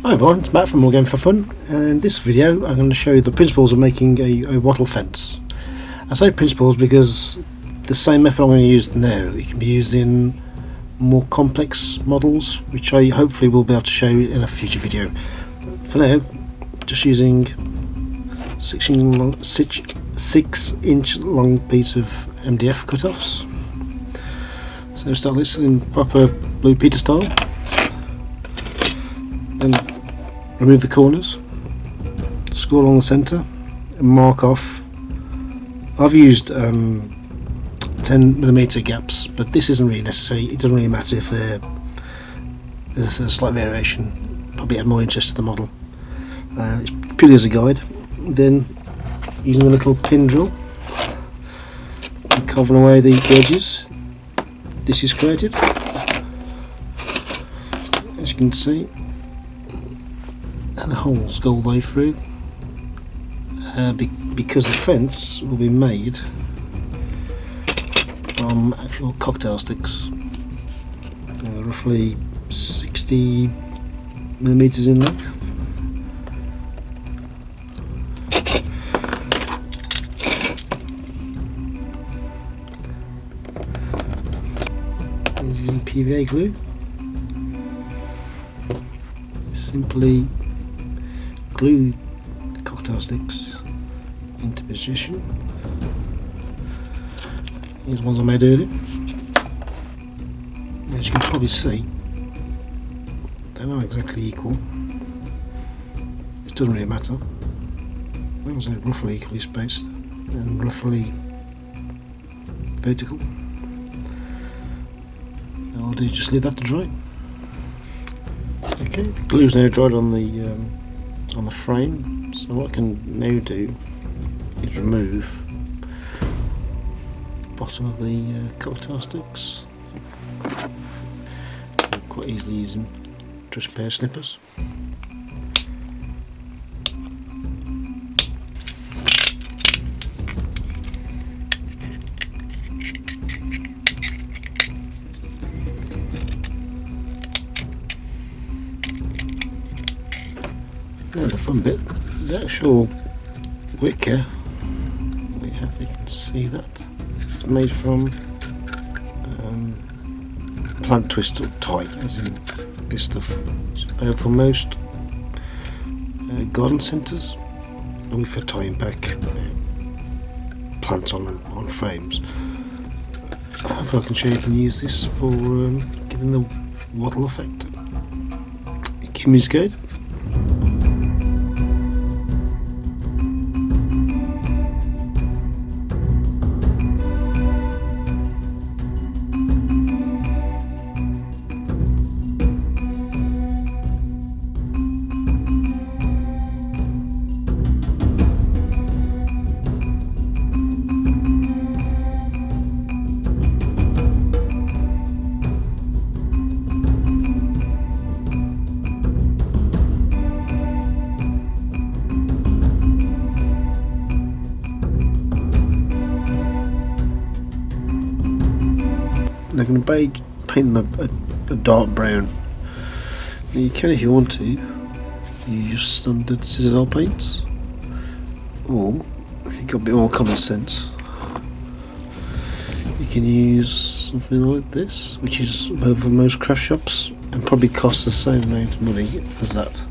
Hi everyone, it's Matt from Wargaming for Fun, and in this video I'm going to show you the principles of making a wattle fence. I say principles because the same method I'm going to use now, it can be used in more complex models, which I hopefully will be able to show you in a future video. For now, just using 6-inch long piece of MDF cut-offs. So start this in proper Blue Peter style. And remove the corners, score along the centre and mark off. I've used 10mm gaps, but this isn't really necessary. It doesn't really matter if there's a slight variation. Probably add more interest to the model. It's purely as a guide. Then using a little pin drill and carving away the edges, this is created, as you can see. And the holes go all the way through, because the fence will be made from actual cocktail sticks, roughly 60mm in length. And using PVA glue, simply glue the cocktail sticks into position. These ones I made earlier. As you can probably see, they're not exactly equal. It doesn't really matter. As long as they're roughly equally spaced and roughly vertical. I'll do just leave that to dry. Okay, the glue's now dried on the frame, so what I can now do is remove the bottom of the cocktail sticks, quite easily using just a pair of snippers. Now the fun bit, the actual wicker we have, you can see that it's made from plant twist or tie, as in this stuff. It's available for most garden centres, and for tying back plants on frames. Hopefully I can show you can use this for giving the wattle effect. Give me his guide. They're going to paint them a dark brown. Now you can, if you want to, use standard scissors or paints, or if you've got a bit more common sense, you can use something like this, which is available for most craft shops and probably costs the same amount of money as that.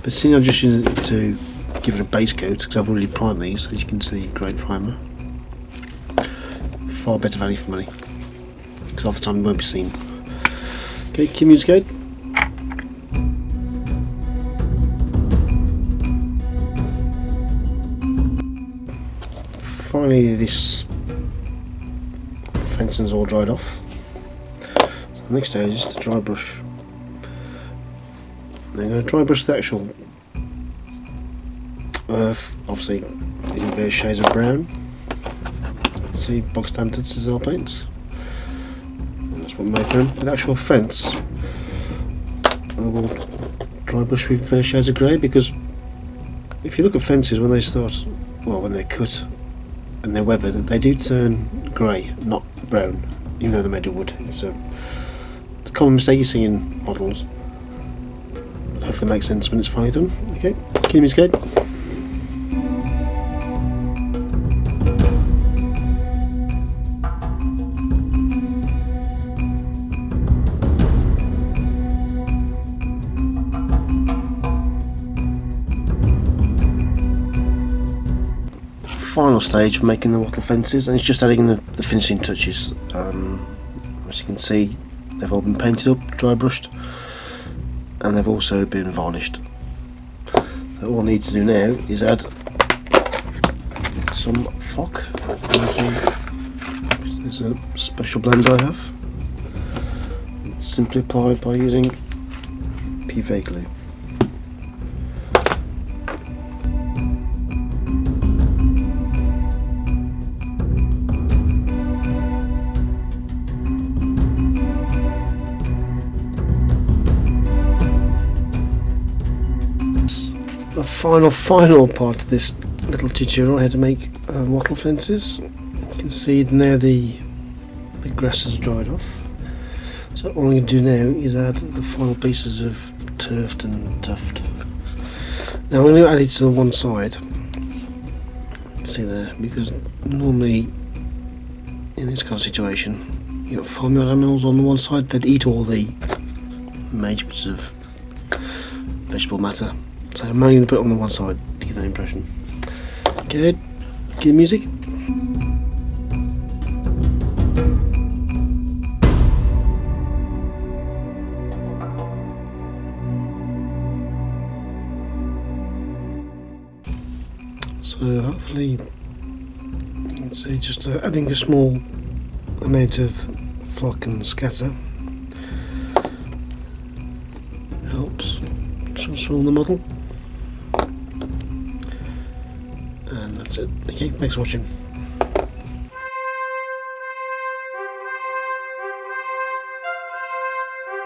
But seeing I'm just using it to give it a base coat, because I've already primed these, as you can see, great primer, far better value for money, because half the time it won't be seen. Okay, cue music guide. Finally, this fencing's all dried off. So the next stage is to dry brush. Then I'm going to dry brush the actual earth, obviously using various shades of brown. See, bog standard scissor paints. With the actual fence, I will dry brush with various shades of grey, because if you look at fences when they start, well, when they're cut and they're weathered, they do turn grey, not brown, even though they're made of wood. It's a common mistake you see in models. Hopefully hopefully make sense when it's finally done. Okay, cue music. Final stage of making the wattle fences, and it's just adding the finishing touches. As you can see, they've all been painted up, dry brushed, and they've also been varnished. So all I need to do now is add some flock. There's a special blend I have. It's simply applied by using PVA glue. The final part of this little tutorial, how to make wattle fences. You can see now the grass has dried off, so all I'm going to do now is add the final pieces of turf and tuft. Now I'm going to add it to the one side, see there, because normally in this kind of situation you've got farmyard animals on the one side, they'd eat all the major bits of vegetable matter. So I'm only going to put it on the one side to give that impression. Okay, cue music. So hopefully, you can see just adding a small amount of flock and scatter helps transform the model. And that's it. Okay, thanks for watching.